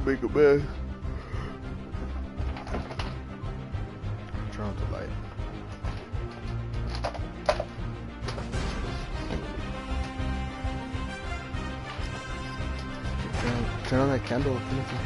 make a mess. Turn on the light. Turn on that candle. Nothing.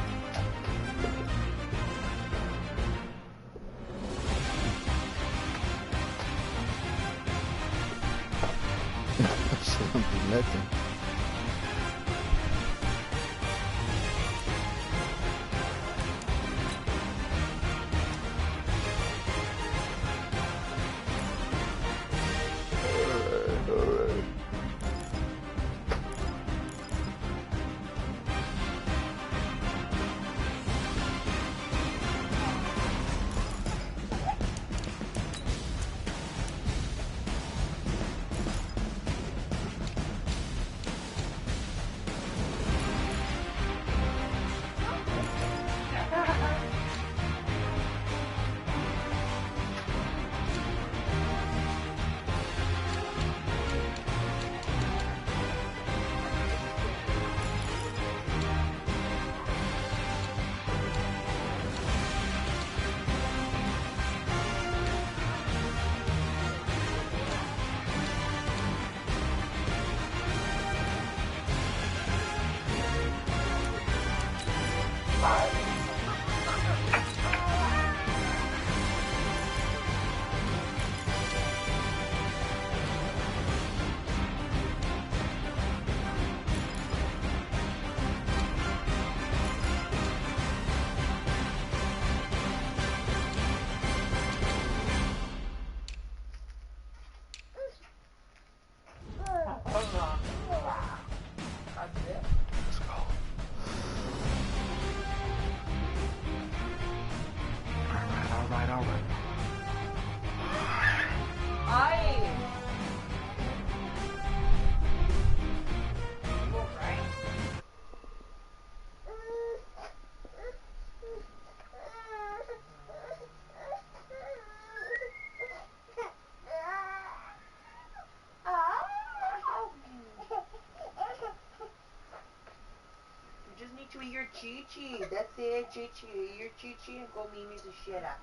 Eat your chi-chi. That's it, chi-chi. Eat your chi-chi and go mimi the shit up.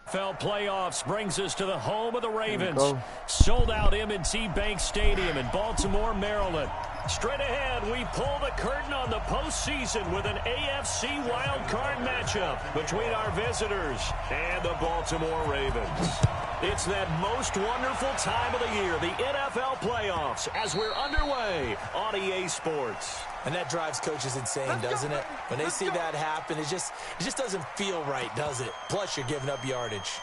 NFL playoffs brings us to the home of the Ravens. Sold out M&T Bank Stadium in Baltimore, Maryland. Straight ahead, we pull the curtain on the postseason with an AFC WildCard matchup between our visitors and the Baltimore Ravens. It's that most wonderful time of the year, the NFL playoffs, as we're underway on EA Sports. And that drives coaches insane, doesn't it? When they see that happen, it just doesn't feel right, does it? Plus, you're giving up yardage.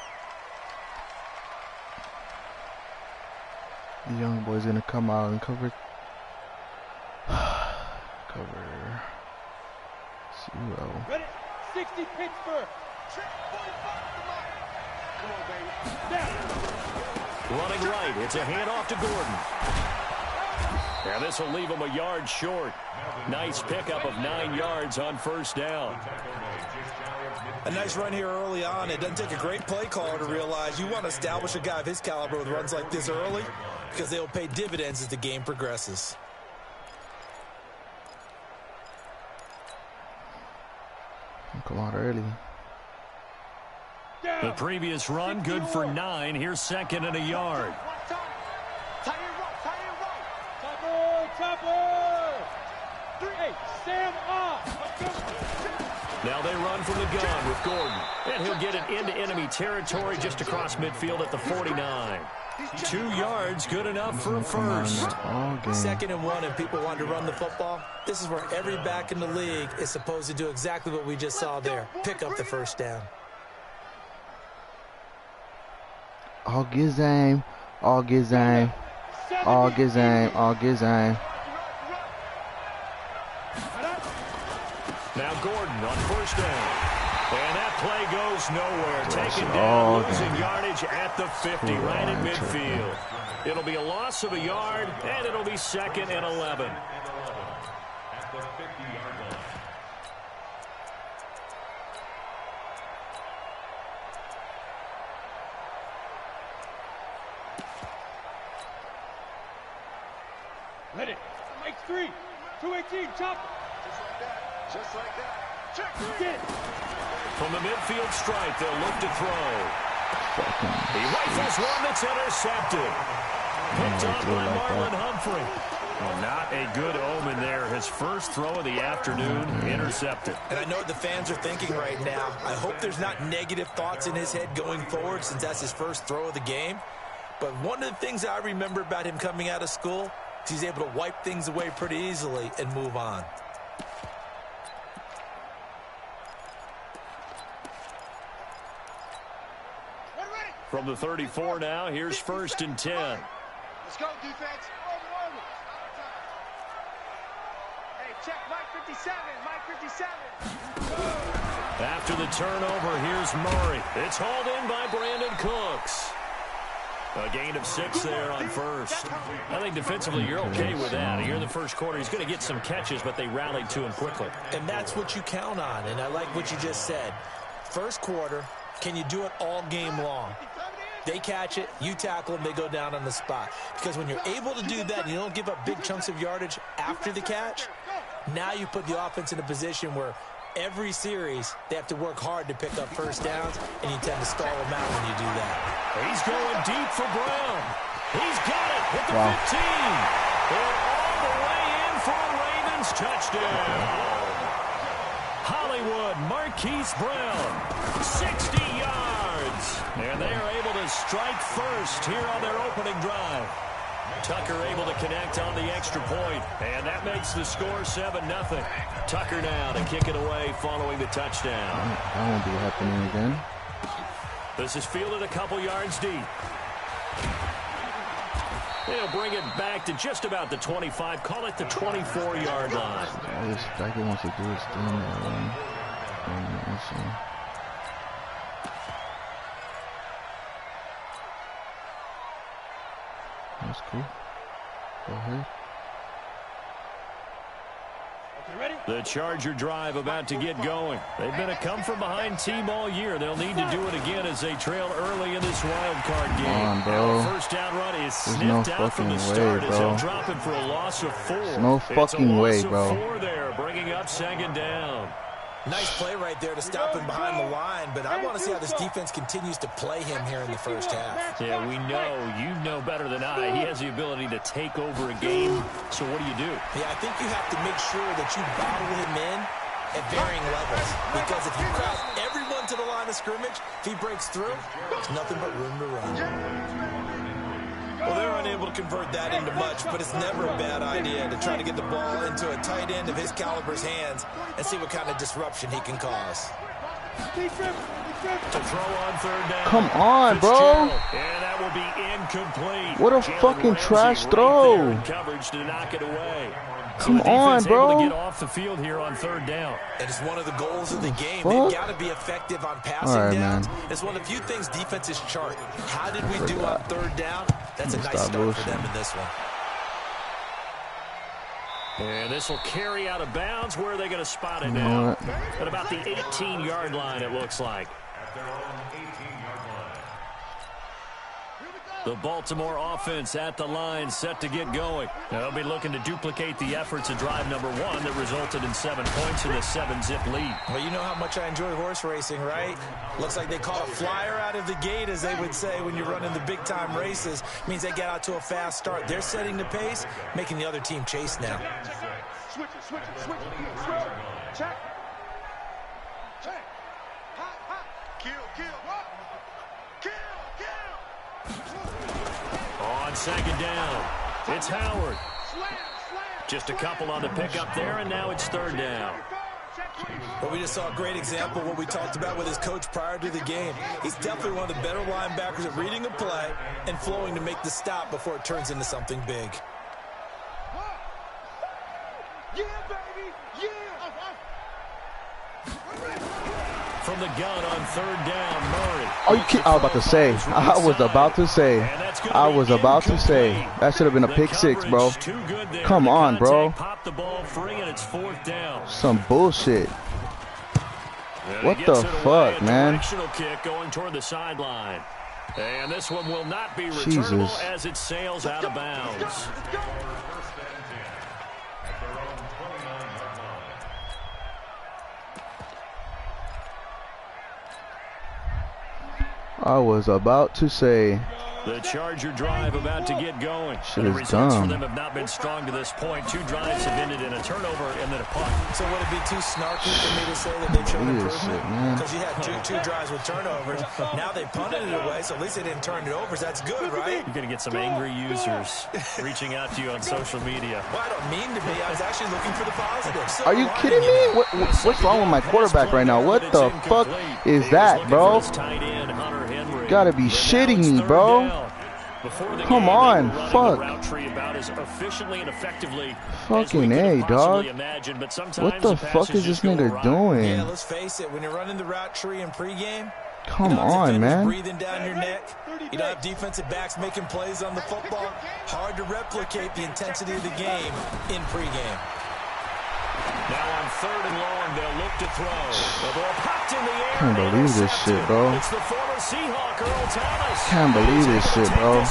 The young boy's gonna come out and cover 0. Ready? 60 Pittsburgh. Running right, it's a handoff to Gordon. And this will leave him a yard short. Nice pickup of 9 yards on first down. A nice run here early on. It doesn't take a great play caller to realize you want to establish a guy of his caliber with runs like this early because they'll pay dividends as the game progresses. Come out early. The previous run, good for 9. Here's second and a yard. Now they run from the gun with Gordon. And he'll get it into enemy territory just across midfield at the 49. 2 yards, good enough for a first. 2nd and 1, and people want to run the football. This is where every back in the league is supposed to do exactly what we just saw there. Pick up the first down. All gives aim. All gives aim. All gives aim. All gives aim. Now Gordon on first down. And that play goes nowhere. Taken down, losing yardage at the 50, right in midfield. It'll be a loss of a yard, and it'll be 2nd and 11. Ready. Mike 3. 218. Chop. Just like that. Check. Get. From the midfield stripe, they'll look to throw. He rifles one that's intercepted. Picked up by Marlon Humphrey. Well, not a good omen there. His first throw of the afternoon, intercepted. And I know what the fans are thinking right now. I hope there's not negative thoughts in his head going forward since that's his first throw of the game. But one of the things I remember about him coming out of school is he's able to wipe things away pretty easily and move on. From the 34 now, here's 1st and 10. Let's go, defense. Hey, check Mike 57. Mike 57. After the turnover, here's Murray. It's hauled in by Brandon Cooks. A gain of 6 there on first. I think defensively you're okay with that. Here in the first quarter, he's going to get some catches, but they rallied to him quickly. And that's what you count on, and I like what you just said. First quarter, can you do it all game long? They catch it, you tackle them, they go down on the spot. Because when you're able to do that and you don't give up big chunks of yardage after the catch, now you put the offense in a position where every series they have to work hard to pick up first downs, and you tend to stall them out when you do that. He's going deep for Brown. He's got it at the 15. And all the way in for a Ravens touchdown. Hollywood Marquise Brown, 60 yards. And they are able to strike first here on their opening drive. Tucker able to connect on the extra point, and that makes the score 7-0. Tucker now to kick it away following the touchdown. That won't be happening again. This is fielded a couple yards deep. They'll bring it back to just about the 25, call it the 24-yard line. All this Tiger wants to do is stand there. That's cool. Go ahead. The Charger drive about to get going. They've been a come-from-behind team all year. They'll need to do it again as they trail early in this wild card game. Come on, bro. Now, first down run is sniffed out from the start as he'll drop him for a loss of 4. There's no fucking way, bro. It's a loss of 4 there, bringing up 2nd down. Nice play right there to stop him behind the line, but I want to see how this defense continues to play him here in the first half. Yeah, we know. You know better than I. He has the ability to take over a game, so what do you do? Yeah, I think you have to make sure that you bottle him in at varying levels, because if you crowd everyone to the line of scrimmage, if he breaks through, there's nothing but room to run. Well, they're unable to convert that into much, but it's never a bad idea to try to get the ball into a tight end of his caliber's hands and see what kind of disruption he can cause. To throw on 3rd down. Come on, bro. And that will be incomplete. What a fucking trash throw. Coverage to knock it away. Come on, bro. Able to get off the field here on 3rd down. And it's one of the goals of the game. They've got to be effective on passing downs. Man. It's one of the few things defenses chart. How did we do on 3rd down? That's a nice start for them in this one. And this will carry out of bounds. Where are they going to spot it now? At about the 18-yard line, it looks like. The Baltimore offense at the line, set to get going. They'll be looking to duplicate the efforts of drive number 1 that resulted in 7 points and a 7-zip lead. Well, you know how much I enjoy horse racing, right? Looks like they caught a flyer out of the gate, as they would say when you're running the big-time races. Means they get out to a fast start. They're setting the pace, making the other team chase now. Switch it. Check. Hot. Kill. On 2nd down, it's Howard. Just a couple on the pickup there, and now it's 3rd down. Well, we just saw a great example of what we talked about with his coach prior to the game. He's definitely one of the better linebackers at reading a play and flowing to make the stop before it turns into something big. Yeah, baby! Yeah! From the gun on 3rd down, Murray. Oh, you kidding? I was about to say. That should have been a pick 6, bro. Come on, bro. Pop the ball free, and it's 4th down. Some bullshit. What the fuck, man? Directional kick going toward the sideline. And this one will not be returnable as it sails out of bounds. I was about to say. The Charger drive about to get going. Shit the is results dumb. for them have not been strong to this point. 2 drives have ended in a turnover and then a punt. So would it be too snarky for me to say that they've shown Shit, improvement? Because you had two drives with turnovers. Now they punted it away, so at least they didn't turn it over. So that's good, right? You're going to get some angry users reaching out to you on social media. Well, I don't mean to be. I was actually looking for the positives. Are you kidding me? What's wrong with my quarterback right now? What the fuck is that, bro? Gotta be shitting me, bro. Come on, fuck. Fucking A, dog. What the fuck is this nigga doing? Yeah, let's face it. When you're running the route tree in pregame, come on, man. Breathing down your neck. You don't have defensive backs making plays on the football. Hard to replicate the intensity of the game in pregame. Now on 3rd and long, they'll look to throw. The ball popped in the air. Can't believe this shit, bro. It's the former Seahawk, Earl Thomas. Can't believe this shit, bro.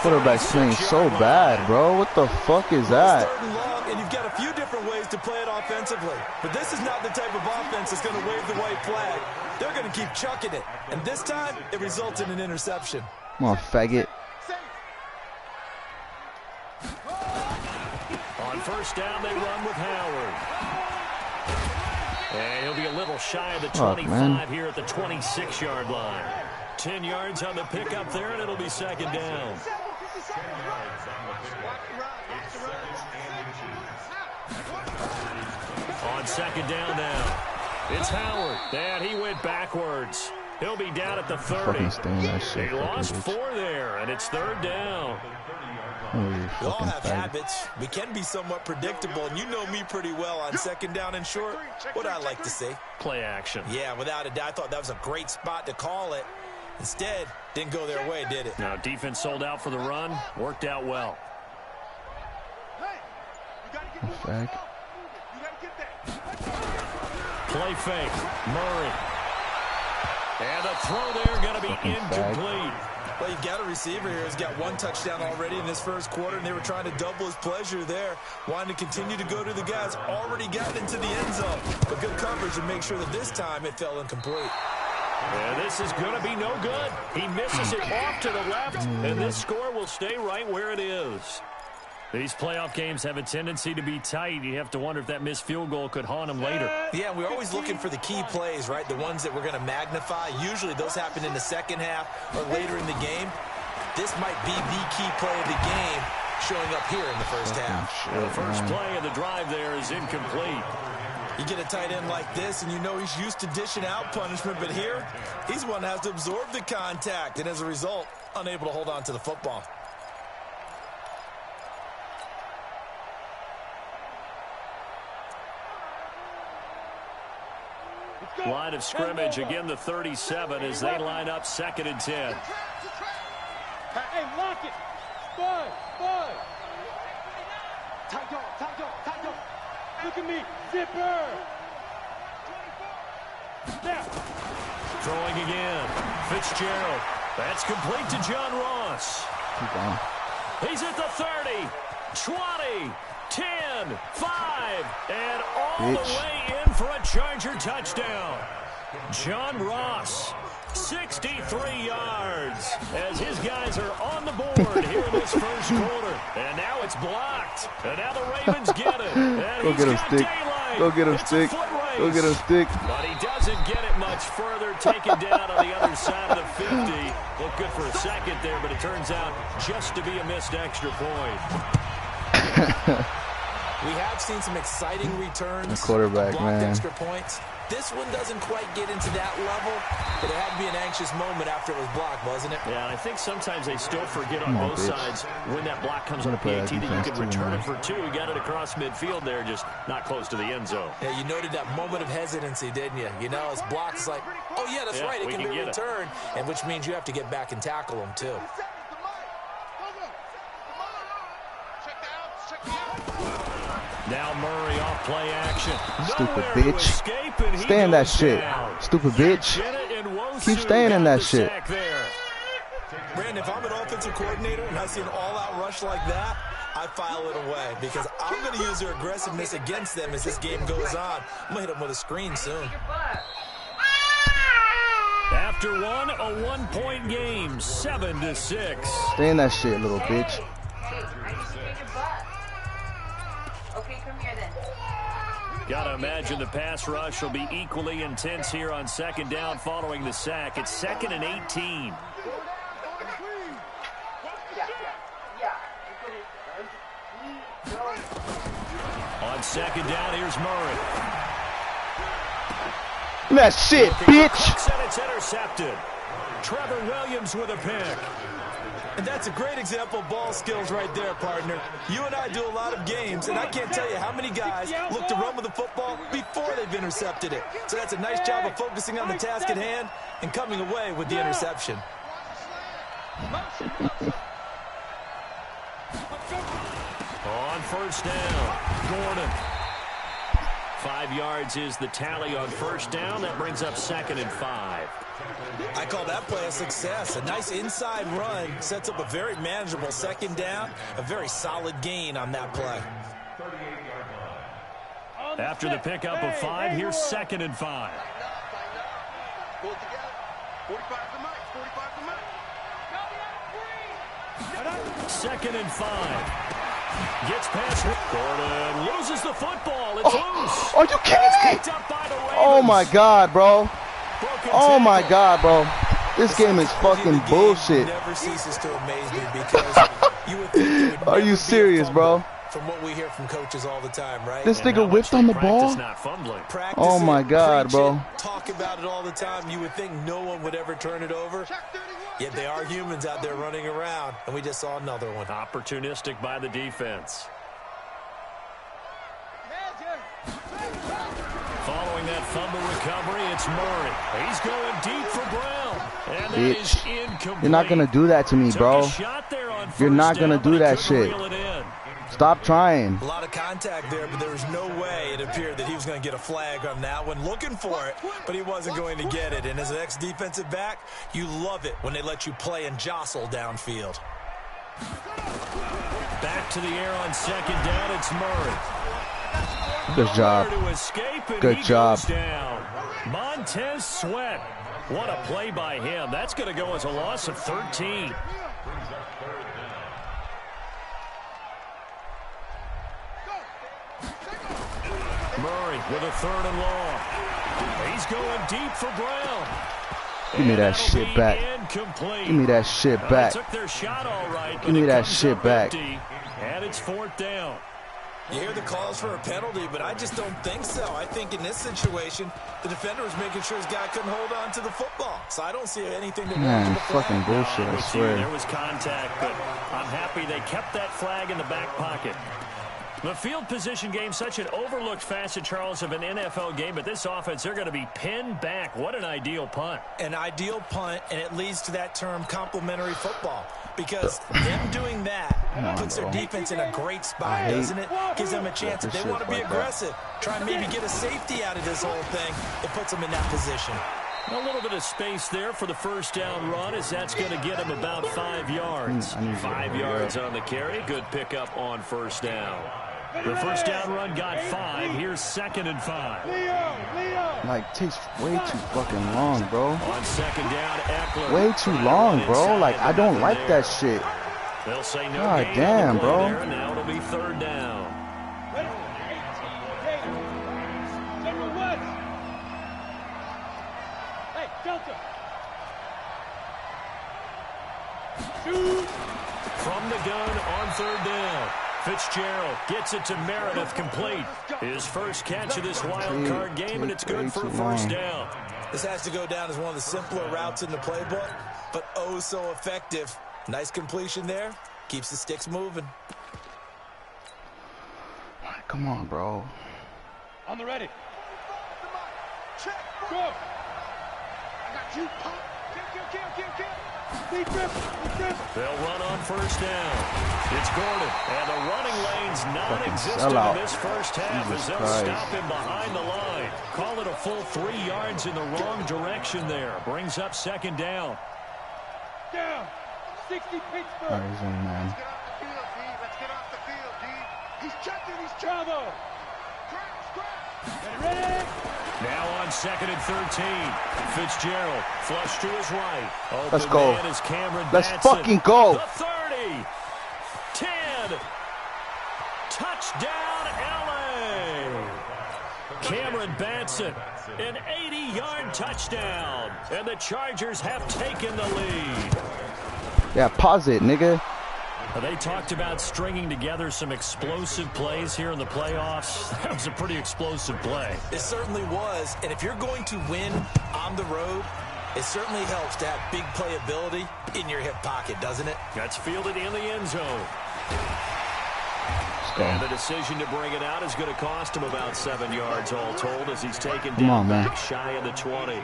Quarterback's playing so bad, bro. What the fuck is that? 3rd and long, and you've got a few different ways to play it offensively. But this is not the type of offense that's going to wave the white flag. They're going to keep chucking it. And this time, it results in an interception. Come on, faggot. On 1st down, they run with Howard. And he'll be a little shy of the 25 here at the 26-yard line. 10 yards on the pickup there, and it'll be 2nd down. On 2nd down now, it's Howard. And he went backwards. He'll be down at the 30. They lost 4 there, and it's 3rd down. We all have habits. We can be somewhat predictable, and you know me pretty well on 2nd down and short. What I like to see. Play action. Yeah, without a doubt. I thought that was a great spot to call it. Instead, didn't go their way, did it? Now, defense sold out for the run. Worked out well. Fag. Play fake. Murray. And a throw there going to be incomplete. Well, you've got a receiver here who's got 1 touchdown already in this 1st quarter, and they were trying to double his pleasure there, wanting to continue to go to the guys already got into the end zone. But good coverage to make sure that this time it fell incomplete. And this is going to be no good. He misses it off to the left, and this score will stay right where it is. These playoff games have a tendency to be tight. You have to wonder if that missed field goal could haunt him later. Yeah, we're always looking for the key plays, right? The ones that we're going to magnify. Usually those happen in the 2nd half or later in the game. This might be the key play of the game showing up here in the 1st half. The first play of the drive there is incomplete. You get a tight end like this, and you know he's used to dishing out punishment, but here, he's the one that has to absorb the contact, and as a result, unable to hold on to the football. Line of scrimmage, again the 37 as they line up 2nd and 10. Hey, lock it. Bud. Tight dog. Look at me. Zipper. Now. Throwing again. Fitzgerald. That's complete to John Ross. He's at the 30, 20, 10, 5, and all the way in for a Charger touchdown. John Ross, 63 yards, as his guys are on the board here in this 1st quarter. And now it's blocked. And now the Ravens get it. And Go get him, Stick. Go get him, Stick. Go get him, Stick. But he doesn't get it much further. Taken down on the other side of the 50. Looked good for a second there, but it turns out just to be a missed extra point. We have seen some exciting returns. The quarterback, blocked man. Extra points. This one doesn't quite get into that level, but it had to be an anxious moment after it was blocked, wasn't it? Yeah, I think sometimes they still forget on both sides when that block comes on a PAT that you can return it for 2. He got it across midfield there, just not close to the end zone. Yeah, you noted that moment of hesitancy, didn't you? You know, his block is like, oh, yeah, that's right, it can be returned, and which means you have to get back and tackle him, too. Now Murray off play action. Stupid bitch. Stay in that shit. Stupid bitch. Keep staying in that shit. Brandon, if I'm an offensive coordinator and I see an all-out rush like that, I file it away because I'm going to use their aggressiveness against them as this game goes on. I'm going to hit them with a screen soon. After one, a one-point game, 7-6. Stay in that shit, little bitch. Hey, I need to take your butt. Okay, come here then. Gotta imagine the pass rush will be equally intense here on second down following the sack. It's 2nd and 18. On second down, here's Murray. That shit, bitch. And it's intercepted. Trevor Williams with a pick. And that's a great example of ball skills right there, partner. You and I do a lot of games, and I can't tell you how many guys look to run with the football before they've intercepted it. So that's a nice job of focusing on the task at hand and coming away with the interception. On first down, Gordon. 5 yards is the tally on first down. That brings up 2nd and 5. I call that play a success. A nice inside run sets up a very manageable second down. A very solid gain on that play. After the pickup of 5, here's 2nd and 5. Pull it together. 45 to Mike. 45 to Mike. 2nd and 5. Gets past Gordon, loses the football. It's loose. Are you kidding me? Oh my God, bro. Oh my God, bro. This game is fucking bullshit. Never ceases to amaze me because you would think it would Are you never be serious, a bro? From what we hear from coaches all the time, right? This nigga whipped on the ball? Practice Oh my it, God, preach bro. it, talk about it all the time. You would think no one would ever turn it over. Yet they are humans out there running around, and we just saw another one. Opportunistic by the defense. Following that fumble recovery, it's Murray. He's going deep for Brown. And that is incomplete. You're not going to do that to me, bro. You're not going to do that shit. Stop trying. A lot of contact there, but there was no way it appeared that he was going to get a flag on that one. Looking for it, but he wasn't going to get it. And as an ex-defensive back, you love it when they let you play and jostle downfield. Back to the air on second down, it's Murray. Good job. Good job. Montez Sweat. What a play by him. That's going to go as a loss of 13. Murray with a 3rd and long. He's going deep for Brown. Give me that shit back. Give me that shit back. Took their shot all right, Give me that shit back. And it's 4th down. You hear the calls for a penalty, but I just don't think so. I think in this situation, the defender was making sure his guy couldn't hold on to the football. So I don't see anything to Man, fucking bullshit, I swear. There was contact, but I'm happy they kept that flag in the back pocket. The field position game, such an overlooked facet, Charles, of an NFL game, but this offense, they're going to be pinned back. What an ideal punt. An ideal punt, and it leads to that term complementary football. Because them doing that puts their defense in a great spot, doesn't it? Gives them a chance. If they want to be aggressive, try and maybe get a safety out of this whole thing, it puts them in that position. A little bit of space there for the first down run, as that's going to get him about 5 yards. 5 yards on the carry. Good pickup on first down. The first down run got 5. Here's 2nd and 5. Like, takes way too fucking long, bro. On second down, Eckler. Way too long, bro. Like, I don't like that shit. They'll say no. God damn, bro. There. Now it'll be 3rd down. From the gun on 3rd down. Fitzgerald gets it to Meredith, complete. His first catch of this wild card game, and it's good for a first down. This has to go down as one of the simpler routes in the playbook, but oh so effective. Nice completion there. Keeps the sticks moving. Come on, bro. On the ready. Check. Go. I got you. Kill. They'll run on first down. It's Gordon, and the running lane's non-existent in this first half as they'll stop him behind the line. Call it a full 3 yards in the wrong direction there. Brings up 2nd down. Down. 60 Pittsburgh. He's in, man. Let's get off the field, D. He's checking. He's Chavo. Ready? Now on 2nd and 13. Fitzgerald flush to his right. Let's go. Let's fucking go. The 30. 10. Touchdown, LA. Cameron Batson, an 80-yard touchdown. And the Chargers have taken the lead. Yeah, pause it, nigga. They talked about stringing together some explosive plays here in the playoffs. That was a pretty explosive play. It certainly was. And if you're going to win on the road, it certainly helps to have big playability in your hip pocket, doesn't it? That's fielded in the end zone. And the decision to bring it out is going to cost him about 7 yards all told as he's taken down back shy of the 20.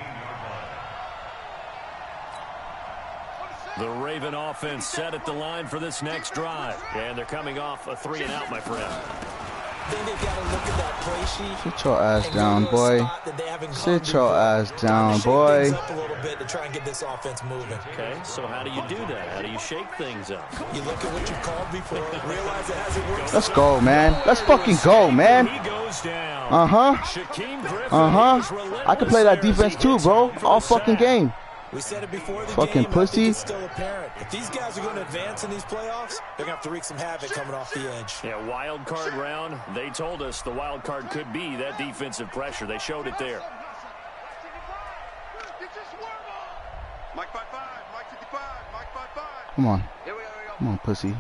The Raven offense set at the line for this next drive. And they're coming off a 3-and-out, my friend. I think they've got to look at that play sheet. Sit your ass down, boy. Sit your ass down, boy. Up a little bit to try and get this offense moving. Okay, so how do you do that? How do you shake things up? You look at what you called before, realize it hasn't worked. Let's go, man. Let's fucking go, man. He goes down. I can play that defense too, bro. All fucking game. We said it before the fucking game, pussy. it's still apparent. If these guys are going to advance in these playoffs, they're going to have to wreak some havoc coming off the edge. Yeah, wild card round. They told us the wild card could be that defensive pressure. They showed it there. Mike 5-5, Mike 55, Mike 5-5. Come on. Come on, pussy.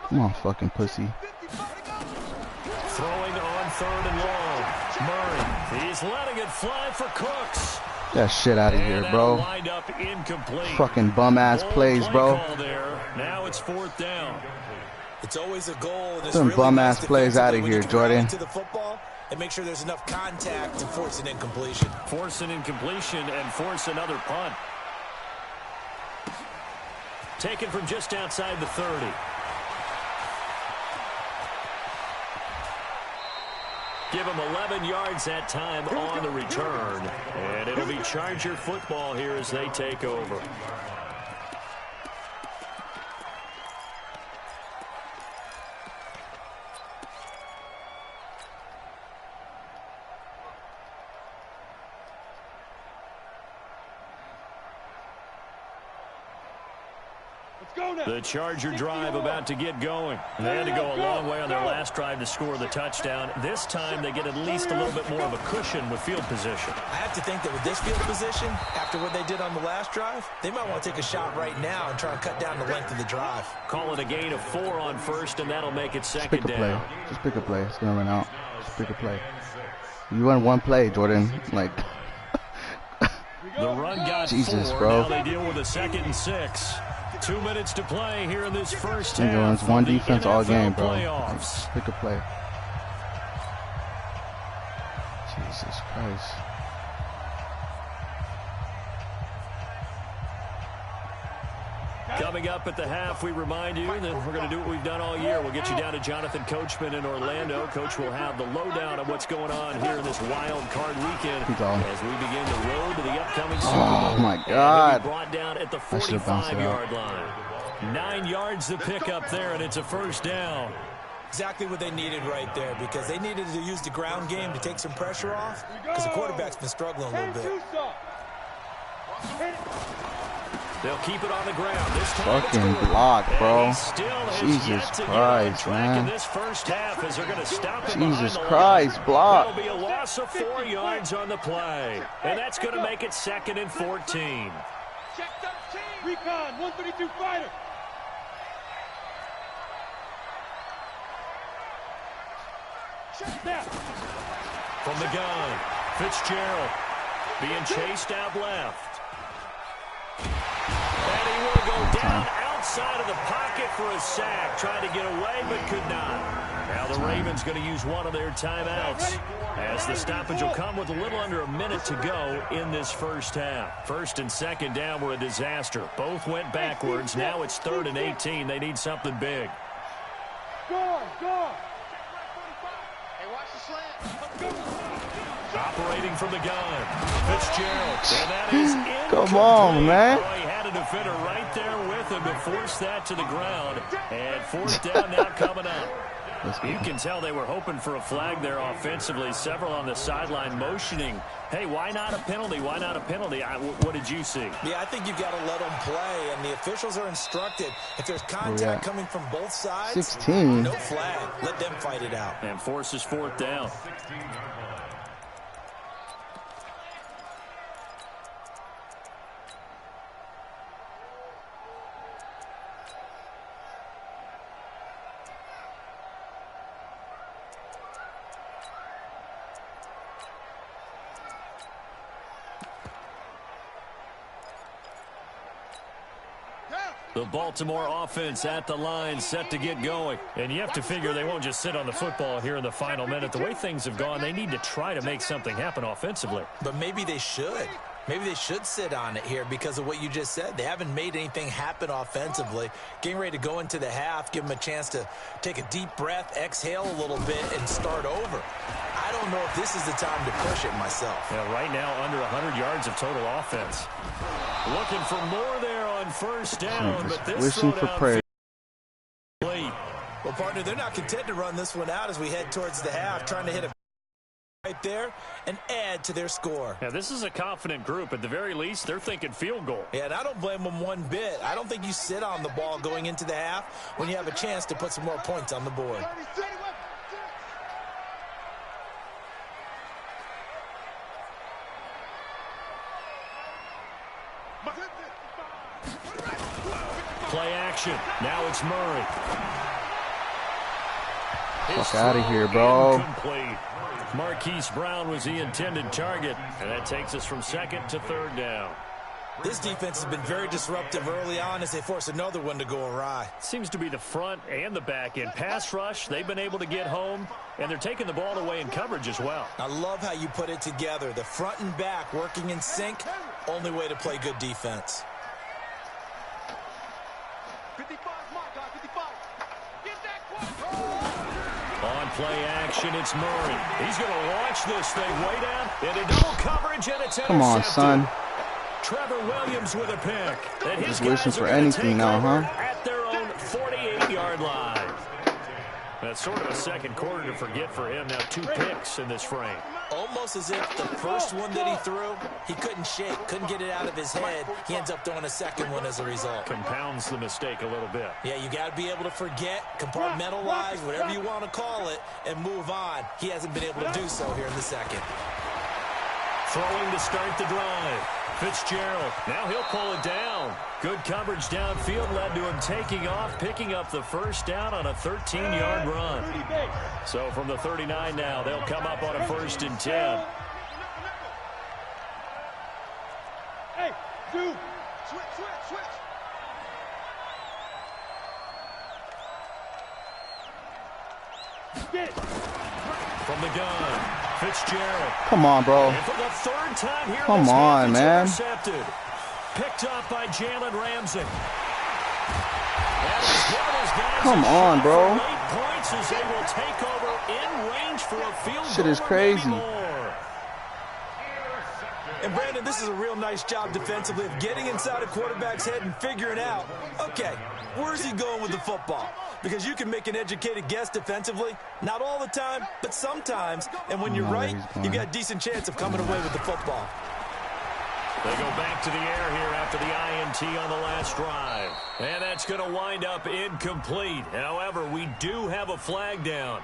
Come on, fucking pussy. Throwing on 3rd and long. Murray, he's letting it fly for Cooks. Get that shit out of here, bro. Lined up incomplete. Fucking bum-ass plays, bro. Now it's 4th down. It's always a goal. Some really bum-ass plays out of here, Jordan. To the football and make sure there's enough contact to force an incompletion. Force an incompletion and force another punt. Taken from just outside the 30. Give him 11 yards that time on the return. And it'll be Charger football here as they take over. The Charger drive about to get going. They had to go a long way on their last drive to score the touchdown. This time they get at least a little bit more of a cushion with field position. I have to think that with this field position, after what they did on the last drive, they might want to take a shot right now and try and cut down the length of the drive. Call it a gain of 4 on 1st, and that'll make it 2nd down. Play. Just pick a play. It's going to run out. Just pick a play. You run one play, Jordan. Like... The run got Jesus, 4. Bro. Now they deal with a 2nd and 6. 2 minutes to play here in this first half. Runs one defense all game, bro. Playoffs. Pick a play. Jesus Christ. Coming up at the half, we remind you that we're going to do what we've done all year. We'll get you down to Jonathan Coachman in Orlando. Coach will have the lowdown on what's going on here in this wild card weekend as we begin the road to the upcoming Super Bowl. Oh, my God. And brought down at the 45-yard line. 9 yards to pick up there, and it's a 1st down. Exactly what they needed right there, because they needed to use the ground game to take some pressure off, because the quarterback's been struggling a little bit. They'll keep it on the ground. This time fucking block, bro. Jesus Christ, man. This first half as they're going to stop it Jesus Christ, block. That'll be a loss of 4 yards on the play. And that's going to make it 2nd and 14. Check 13. Recon, 132 fighter. From the gun, Fitzgerald being chased out left. And he will go down outside of the pocket for a sack. Trying to get away, but could not. Now the Ravens going to use one of their timeouts as the stoppage will come with a little under a minute to go in this first half. 1st and 2nd down were a disaster. Both went backwards. Now it's 3rd and 18. They need something big. Go. Operating from the gun, Fitzgerald, and that is incomplete. Come on, man. Oh, he had a defender right there with him to force that to the ground, and 4th down now coming up. You can tell they were hoping for a flag there offensively. Several on the sideline motioning, hey, why not a penalty? Why not a penalty? What did you see? Yeah, I think you've got to let them play, and the officials are instructed. If there's contact coming from both sides, 16. No flag. Let them fight it out. And forces fourth down. The Baltimore offense at the line, set to get going. And you have to figure they won't just sit on the football here in the final minute. The way things have gone, they need to try to make something happen offensively. But maybe they should. Maybe they should sit on it here because of what you just said. They haven't made anything happen offensively. Getting ready to go into the half, give them a chance to take a deep breath, exhale a little bit, and start over. I don't know if this is the time to push it myself. Yeah, right now under 100 yards of total offense. Looking for more there on first down, but this wishing for prayer. Well, partner, they're not content to run this one out as we head towards the half, trying to hit a right there and add to their score. Yeah, this is a confident group. At the very least, they're thinking field goal. Yeah, and I don't blame them one bit. I don't think you sit on the ball going into the half when you have a chance to put some more points on the board. Play action. Now it's Murray. Fuck out of here, bro. Incomplete. Marquise Brown was the intended target, and that takes us from second to third down. This defense has been very disruptive early on as they force another one to go awry. Seems to be the front and the back end. Pass rush, they've been able to get home, and they're taking the ball away in coverage as well. I love how you put it together. The front and back working in sync, only way to play good defense. 55, mark, 55. Get that On play action, it's Murray. He's going to launch this thing way down into double coverage, and it's intercepted. Come on, son. Trevor Williams with a pick. And his Just wishing guys for are gonna anything take now, over huh? at their own 48-yard line. That's sort of a second quarter to forget for him. Now 2 picks in this frame. Almost as if the first one that he threw, he couldn't shake, couldn't get it out of his head. He ends up throwing a second one as a result. Compounds the mistake a little bit. Yeah, you got to be able to forget, compartmentalize, whatever you want to call it, and move on. He hasn't been able to do so here in the second. Throwing to start the drive. Fitzgerald, now he'll pull it down. Good coverage downfield led to him taking off, picking up the first down on a 13-yard run. So from the 39 now, they'll come up on a 1st and 10. Hey, dude. Switch. Get it. From the gun, Fitzgerald. Come on, bro. And for the 3rd time here, Come on, man. Intercepted. Picked up by Jalen Ramsey. Come on, bro. 8 points as they will take over in range for a field goal. Shit is crazy. And Brandon, this is a real nice job defensively of getting inside a quarterback's head and figuring out, okay, where's he going with the football? Because you can make an educated guess defensively, not all the time, but sometimes. And when you're right, you've got a decent chance of coming away with the football. They go back to the air here after the INT on the last drive. And that's going to wind up incomplete. However, we do have a flag down.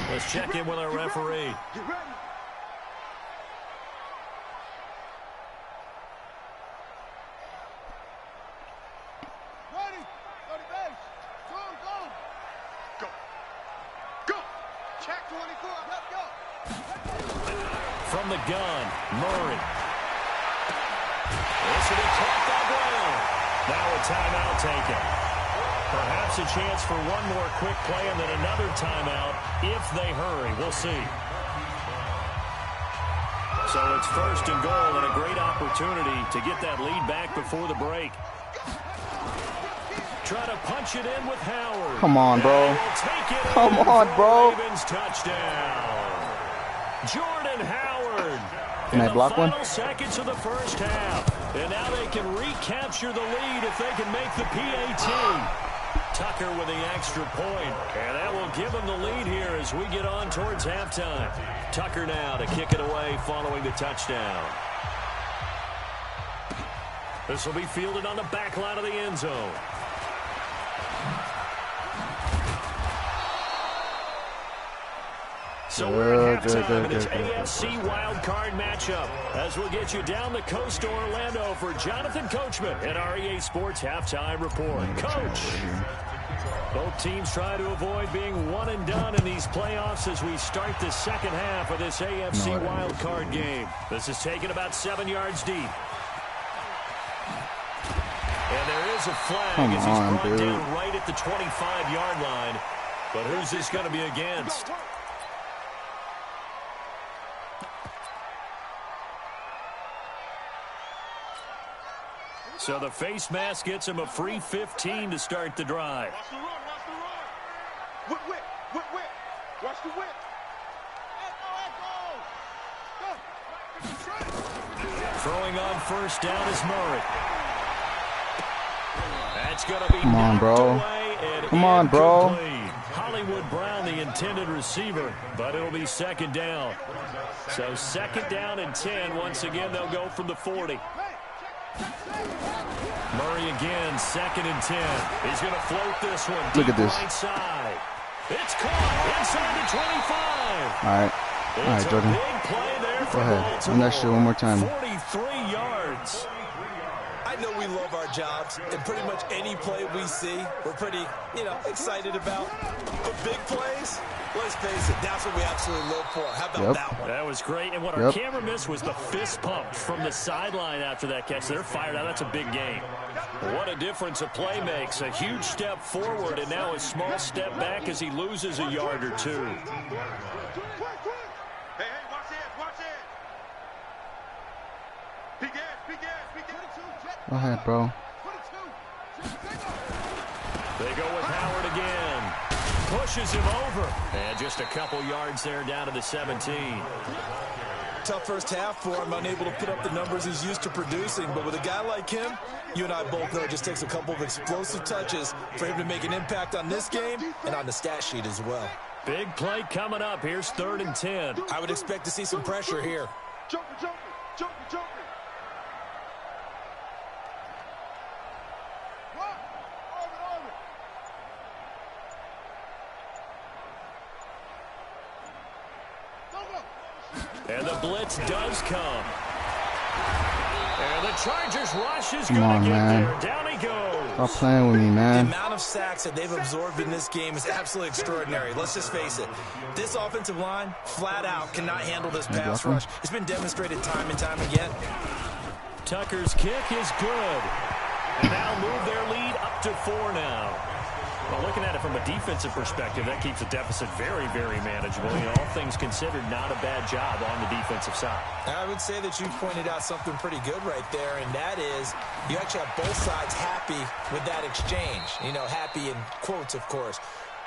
Let's check in with our referee. Get ready. From the gun, Murray. This will be caught by Brown. Now a timeout taken. Perhaps a chance for one more quick play and then another timeout if they hurry. We'll see. So it's 1st and goal and a great opportunity to get that lead back before the break. Try to punch it in with Howard. Come on, bro. Come on, bro. Ravens touchdown. Jordan Howard. Can I block one? Final seconds of the first half. And now they can recapture the lead if they can make the PAT. Tucker with the extra point, and that will give him the lead here as we get on towards halftime. Tucker now to kick it away following the touchdown. This will be fielded on the back line of the end zone. So we're at halftime in this AFC WildCard matchup as we'll get you down the coast to Orlando for Jonathan Coachman at our EA Sports Halftime Report. Coach, both teams try to avoid being one and done in these playoffs as we start the second half of this AFC WildCard game. This is taken about 7 yards deep. And there is a flag as he's brought down right at the 25-yard line. But who's this going to be against? So the face mask gets him a free 15 to start the drive. Watch the run, watch the run. Whip. Watch the whip. Throwing on first down is Murray. That's going to be Come on, bro. Away and come on, bro. Hollywood Brown, the intended receiver, but it'll be second down. So second down and 10. Once again, they'll go from the 40. Murray again, second and 10. He's going to float this one. Look at this. Right side. It's caught inside the 25. All right, Jordan. Big play there Go ahead. Run that shit one more time. 43 yards. I know we love our jobs, and pretty much any play we see, we're pretty, excited about. But big plays, let's face it, that's what we absolutely live for. How about that one? That was great. And what our camera missed was the fist pump from the sideline after that catch. They're fired out. That's a big game. What a difference a play makes. A huge step forward, and now a small step back as he loses a yard or two. Hey, watch it. Big ass. Go ahead, bro. They go with Howard again. Pushes him over. And just a couple yards there down to the 17. Tough first half for him, unable to put up the numbers he's used to producing. But with a guy like him, you and I both know it just takes a couple of explosive touches for him to make an impact on this game and on the stat sheet as well. Big play coming up. Here's 3rd and 10. I would expect to see some pressure here. Jumper. And the blitz does come. And the Chargers rush is Come going on, to get man. there. Down he goes. Stop playing with me, man. The amount of sacks that they've absorbed in this game is absolutely extraordinary. Let's just face it. This offensive line, flat out, cannot handle this pass rush. It's been demonstrated time and time again. Tucker's kick is good. And now move their lead up to 4 now. Well, looking at it from a defensive perspective, that keeps the deficit very, very manageable. All things considered, not a bad job on the defensive side. I would say that you pointed out something pretty good right there, and that is you actually have both sides happy with that exchange. Happy in quotes, of course.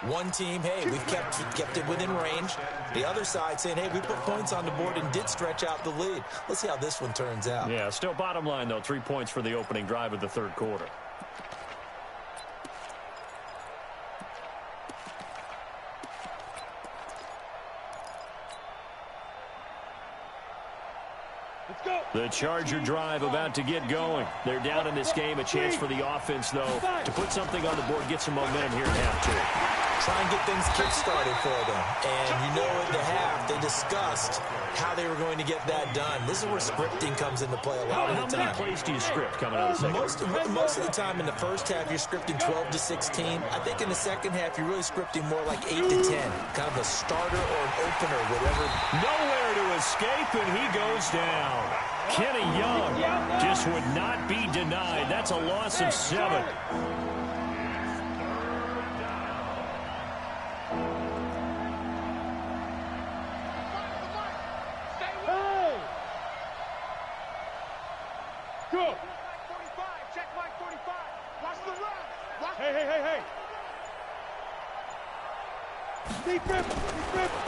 One team, hey, we've kept it within range. The other side saying, hey, we put points on the board and did stretch out the lead. Let's see how this one turns out. Yeah, still bottom line, though, 3 points for the opening drive of the 3rd quarter. The Charger drive about to get going. They're down in this game. A chance for the offense, though, to put something on the board, get some momentum here at half 2. Try and get things kick-started for them. And at the half, they discussed how they were going to get that done. This is where scripting comes into play a lot of the time. How many plays do you script coming out of the second? Most of the time in the first half, you're scripting 12 to 16. I think in the second half, you're really scripting more like 8 to 10. Kind of a starter or an opener, whatever. Nowhere to escape, and he goes down. Kenny Young just would not be denied. That's a loss of 7. Go. Check Mike 45. Watch the run. Hey.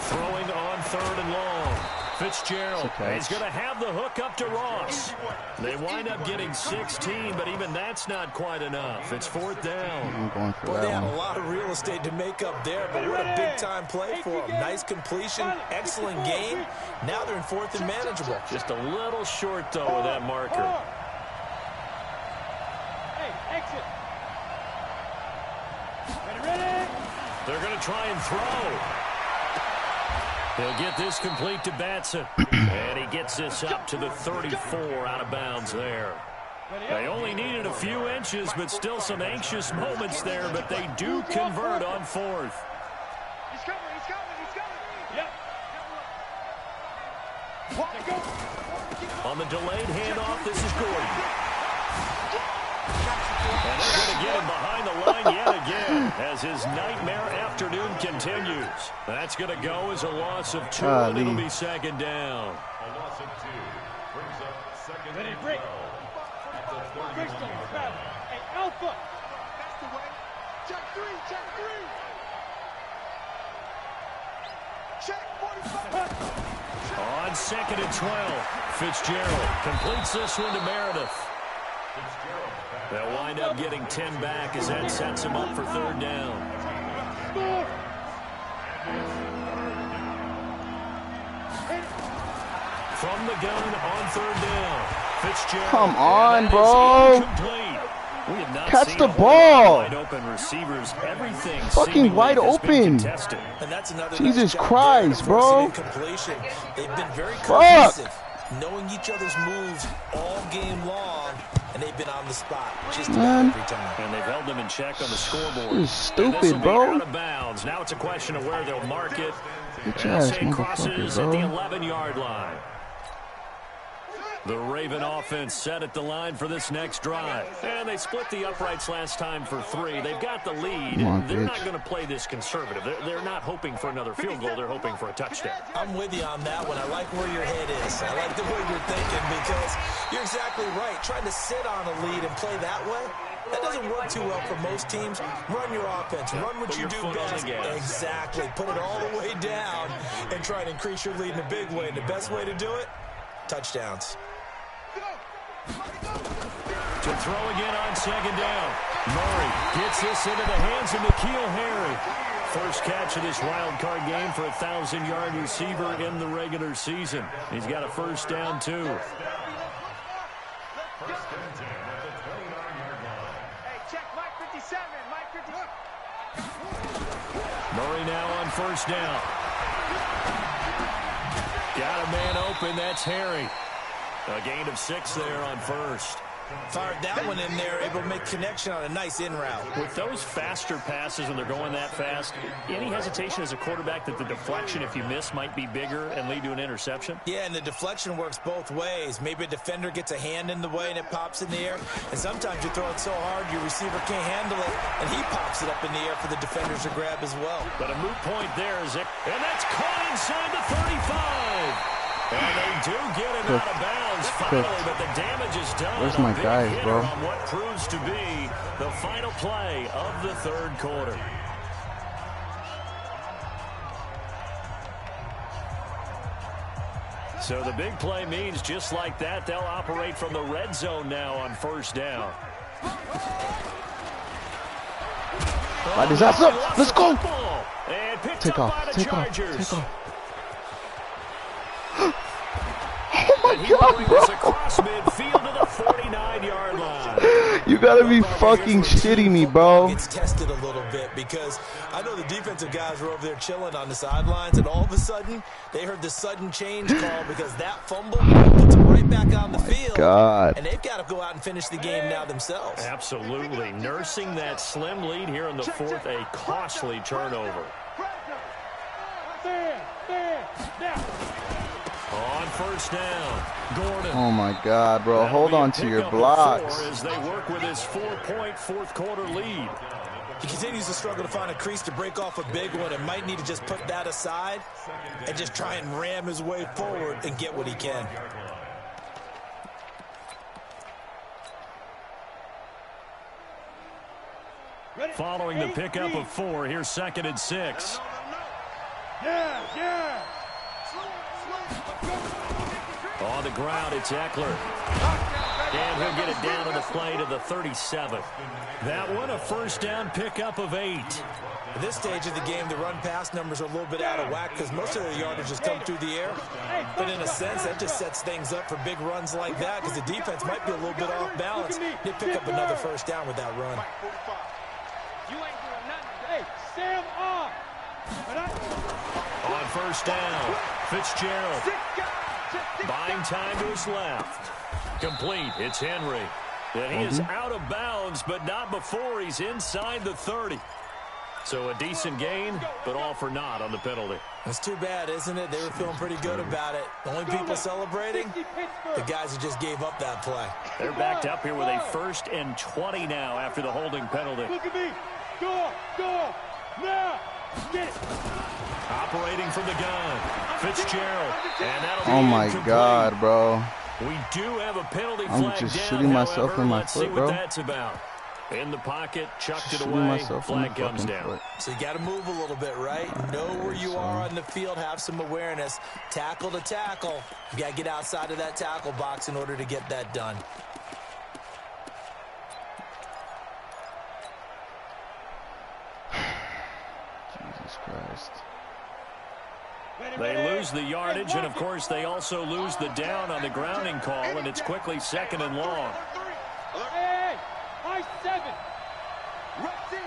Throwing on 3rd and long. Fitzgerald, he's going to have the hook up to Ross. They wind up getting 16, but even that's not quite enough. It's 4th down. I'm going for Well, that they had one. a lot of real estate to make up there, but what a big-time play for them. Nice completion, excellent game. Now they're in 4th and manageable. Just a little short, though, with that marker. Hey, exit. Ready? They're going to try and throw. He'll get this complete to Batson. And he gets this up to the 34 out of bounds there. They only needed a few inches, but still some anxious moments there, but they do convert on 4th. He's coming, he's coming, he's coming. Yep. On the delayed handoff, this is Gordon. And they're going to get him behind the line yet again as his nightmare afternoon continues. That's going to go as a loss of 2, and it'll be 2nd down. A loss of 2 brings up 2nd and 12. Hey, Alpha. That's the way. Check 3, check 3. Check 45. On 2nd and 12, Fitzgerald completes this one to Meredith. They'll wind up getting 10 back as that sets him up for 3rd down. From the gun on 3rd down, Fitzgerald. Come on, bro. We have not Catch seen the ball. wide open receivers. Everything Fucking wide open. And that's another Jesus nice Christ, bro. Completion. They've been very Fuck. cohesive, knowing each other's moves all game long, and they've been on the spot just about every time. And they've held them in check on the scoreboard. This is stupid, bro. bro. Out of bounds. Now it's a question of where they'll mark it. Get your ass, Say crosses at the motherfucker, 11-yard line. The Raven offense set at the line for this next drive. And they split the uprights last time for 3. They've got the lead. They're not going to play this conservative. They're not hoping for another field goal. They're hoping for a touchdown. I'm with you on that one. I like where your head is. I like the way you're thinking because you're exactly right. Trying to sit on a lead and play that way, that doesn't work too well for most teams. Run your offense. Run what you do best. Exactly. Put it all the way down and try to increase your lead in a big way. And the best way to do it, touchdowns. To throw again on 2nd down. Murray gets this into the hands of N'Keal Harry. First catch of this wild card game for a 1,000-yard receiver in the regular season. He's got a 1st down, too. Hey, check Mike 57, Mike 57. Murray now on 1st down. Got a man open. That's Harry. A gain of 6 there on 1st. Fired that one in there, able to make connection on a nice in route. With those faster passes when they're going that fast, any hesitation as a quarterback that the deflection, if you miss, might be bigger and lead to an interception? Yeah, and the deflection works both ways. Maybe a defender gets a hand in the way and it pops in the air. And sometimes you throw it so hard your receiver can't handle it, and he pops it up in the air for the defenders to grab as well. But a moot point there is it. And that's caught inside the 35. And they do get it out of bounds finally, but the damage is done. Where's my guys, bro? On what proves to be the final play of the 3rd quarter. So the big play means just like that, they'll operate from the red zone now on 1st down. Right, is that up? Let's go. And picked Take up off, by the take off, Chargers. take off. Oh my God, bro. Across midfield to the 49-yard line. You gotta be fucking shitting me, bro. Gets tested a little bit because I know the defensive guys were over there chilling on the sidelines, and all of a sudden they heard the sudden change call because that fumble puts them right back on the field. God. And they've got to go out and finish the game now themselves. Absolutely. Nursing that slim lead here in the 4th, a costly turnover. On 1st down, Gordon. Oh my God, bro. Hold on to your blocks. As they work with his 4-point 4th quarter lead. He continues to struggle to find a crease to break off a big one and might need to just put that aside and just try and ram his way forward and get what he can. Following the pickup of 4, here's 2nd and 6. Yeah. On the ground, it's Eckler. And he'll get it down to the play to the 37th. That one, a first down pickup of 8. At this stage of the game, the run-pass numbers are a little bit out of whack because most of the yardage has come through the air. But in a sense, that just sets things up for big runs like that because the defense might be a little bit off balance. They pick up another first down with that run. You ain't doing nothing. Hey, Sam off. On first down, Fitzgerald. Buying time to his left. Complete. It's Henry. And he is out of bounds, but not before he's inside the 30. So a decent gain, but all for naught on the penalty. That's too bad, isn't it? They were feeling pretty good about it. The only people celebrating, the guys who just gave up that play. They're backed up here with a 1st and 20 now after the holding penalty. Look at me. Go, now. Get it. Operating from the gun, Fitzgerald. And that'll be Oh my incomplete. God, bro. We do have a penalty I'm flag just down, shooting myself however. in my Let's foot, see what bro. that's about. In the pocket, chucked it Shooting away, myself in the flag comes fucking down. foot. So you got to move a little bit, right? Know where you are on the field, have some awareness. Tackle to tackle. You got to get outside of that tackle box in order to get that done. Jesus Christ. They lose the yardage, and of course they also lose the down on the grounding call, and it's quickly 2nd and long. Hey, high 7. Rush in.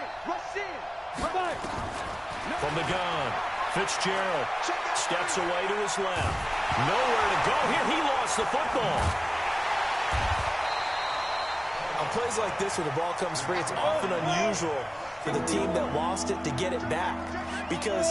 From the gun, Fitzgerald steps away to his left. Nowhere to go here. He lost the football. On plays like this where the ball comes free, it's often unusual for the team that lost it to get it back. Because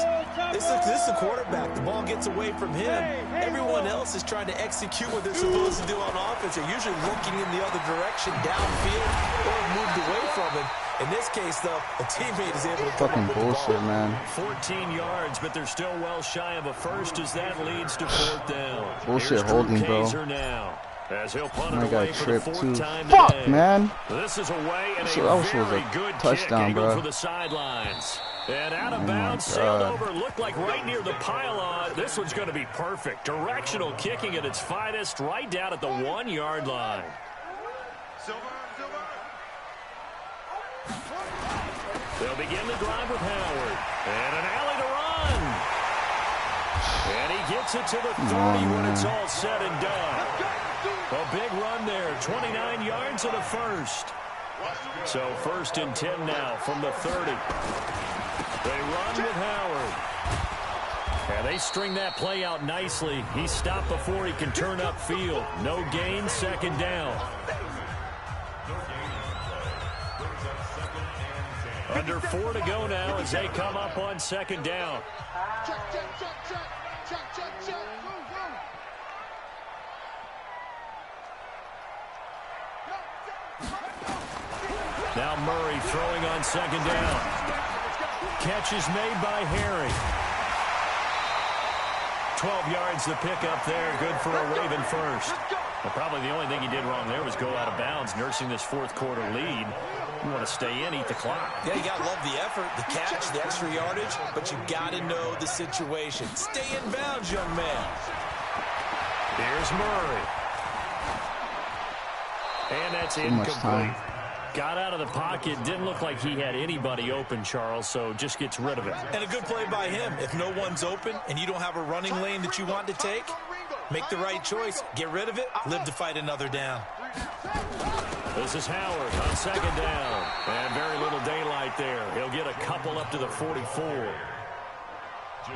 this is the quarterback. The ball gets away from him. Everyone else is trying to execute what they're supposed to do on offense. They're usually looking in the other direction, downfield, or moved away from him. In this case, though, a teammate is able to come Fucking up with the bullshit, ball. man. 14 yards, but they're still well shy of a first as that leads to 4th down. Bullshit Here's Drew holding, bro. Kaiser now, as he'll punt I it got away for the tripped 4th too. time Fuck, today. man. This is away and So a that was very a good touchdown, kick angled bro. for the sidelines. And out of Oh, bounds, my sailed God. over, looked like right near the pylon. This one's going to be perfect. Directional kicking at its finest, right down at the 1-yard line. They'll begin the drive with Howard. And an alley to run. And he gets it to the 30 when it's all said and done. A big run there, 29 yards and a first. So 1st and 10 now from the 30. They run with Howard. And they string that play out nicely. He's stopped before he can turn upfield. No gain, 2nd down. Under 4 to go now as they come up on 2nd down. Now Murray throwing on 2nd down. Catch is made by Harry. 12 yards the pickup there. Good for a Raven first. Well, probably the only thing he did wrong there was go out of bounds, nursing this 4th quarter lead. You want to stay in, eat the clock. Yeah, you got to love the effort, the catch, the extra yardage, but you got to know the situation. Stay in bounds, young man. Here's Murray. And that's incomplete. Got out of the pocket. Didn't look like he had anybody open, Charles, so just gets rid of it. And a good play by him. If no one's open and you don't have a running lane that you want to take, make the right choice. Get rid of it. Live to fight another down. This is Howard on 2nd down. And very little daylight there. He'll get a couple up to the 44.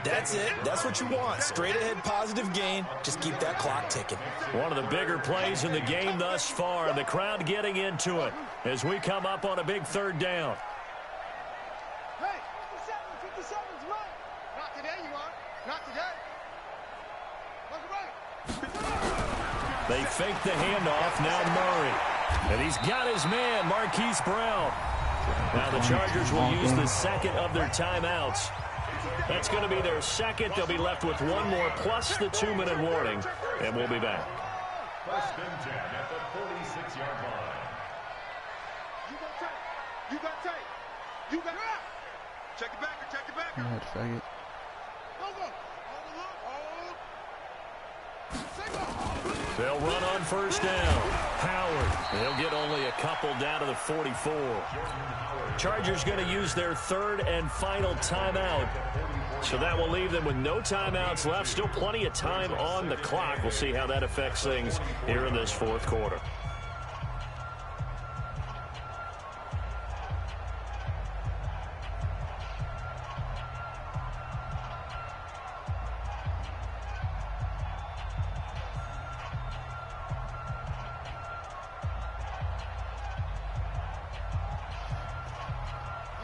That's it. That's what you want. Straight ahead positive gain. Just keep that clock ticking. One of the bigger plays in the game thus far. The crowd getting into it as we come up on a big 3rd down. Hey, 57's right. Not today, you are. Not today. Look right. They fake the handoff. Now Murray. And he's got his man, Marquise Brown. Now the Chargers will use the 2nd of their timeouts. That's going to be their 2nd. They'll be left with 1 more plus the 2-minute warning. And we'll be back. 1st and 10 at the 46-yard line. You got tape. You got tape. Check it back. Check it back. Go ahead, faggot. Hold on. Hold. They'll run on first down. Howard. They'll get only a couple down to the 44. Chargers going to use their third and final timeout. So that will leave them with no timeouts left. Still plenty of time on the clock. We'll see how that affects things here in this fourth quarter.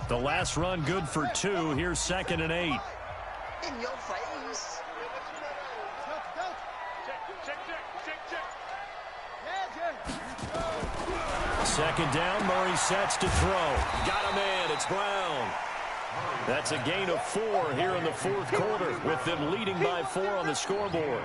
The last run good for 2. Here's 2nd and 8. In your face. Second down, Murray sets to throw. Got him in, it's Brown. That's a gain of 4 here in the fourth quarter, with them leading by 4 on the scoreboard.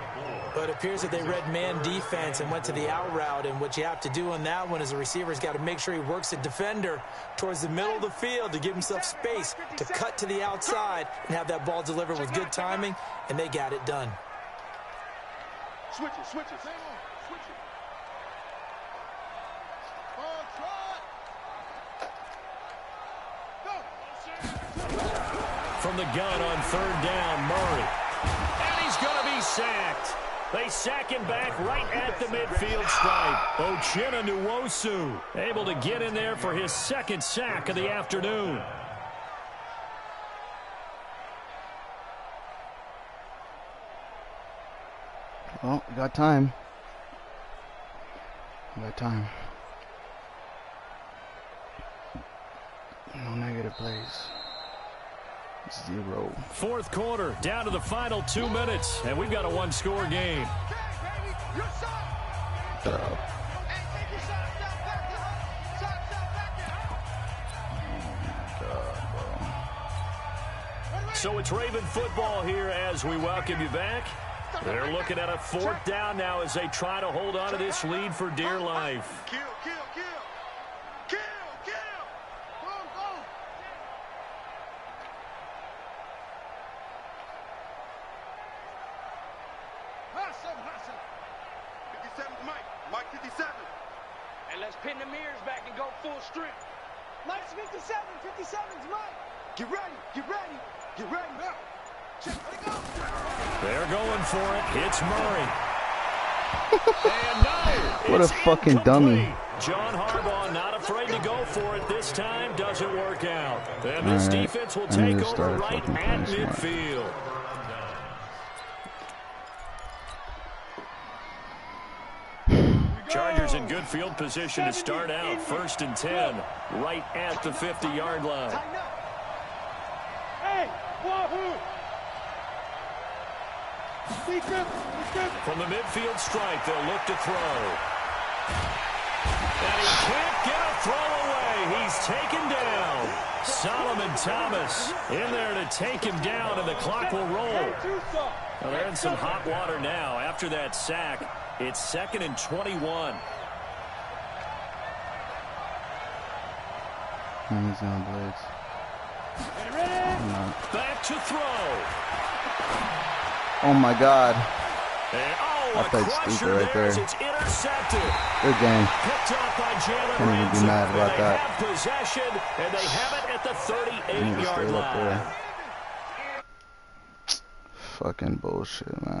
But it appears that they read man defense and went to the out route, and what you have to do on that one is the receiver's got to make sure he works the defender towards the middle of the field to give himself space to cut to the outside and have that ball delivered with good timing, and they got it done. Switch it, switch it. Switch it. From the gun on third down, Murray. And he's going to be sacked. They sack him back right at the midfield stripe. Ohhzilla able to get in there for his second sack of the afternoon. Well, we got time. We got time. No negative plays. 0. Fourth quarter, down to the final 2 minutes, and we've got a one-score game. So it's Raven football here as we welcome you back. They're looking at a 4th down now as they try to hold on to this lead for dear life. Kill, kill, kill. Kill, kill. Boom, boom. Hustle, hustle. 57's Mike. Mike 57. And let's pin the mirrors back and go full strength. Mike's 57. 57's Mike. Get ready, get ready, get ready. Check, let go. They're going for it. It's Murray. And no, what a fucking dummy. John Harbaugh not afraid to go for it this time. Doesn't work out. And this defense will take over right at midfield. Chargers in good field position to start out. 1st and 10, right at the 50-yard line. Hey, wahoo! From the midfield stripe, they'll look to throw. And he can't get a throw away. He's taken down. Solomon Thomas in there to take him down, and the clock will roll. Well, they're in some hot water now. After that sack, it's 2nd and 21. He's on blitz. Back to throw. Oh my God. And, I played stupid right there. It's intercepted. Good game. Picked up by Jalen Can't even be mad about Ramsey. that. They have possession, and they have it at the 38-yard line. Fucking bullshit, man.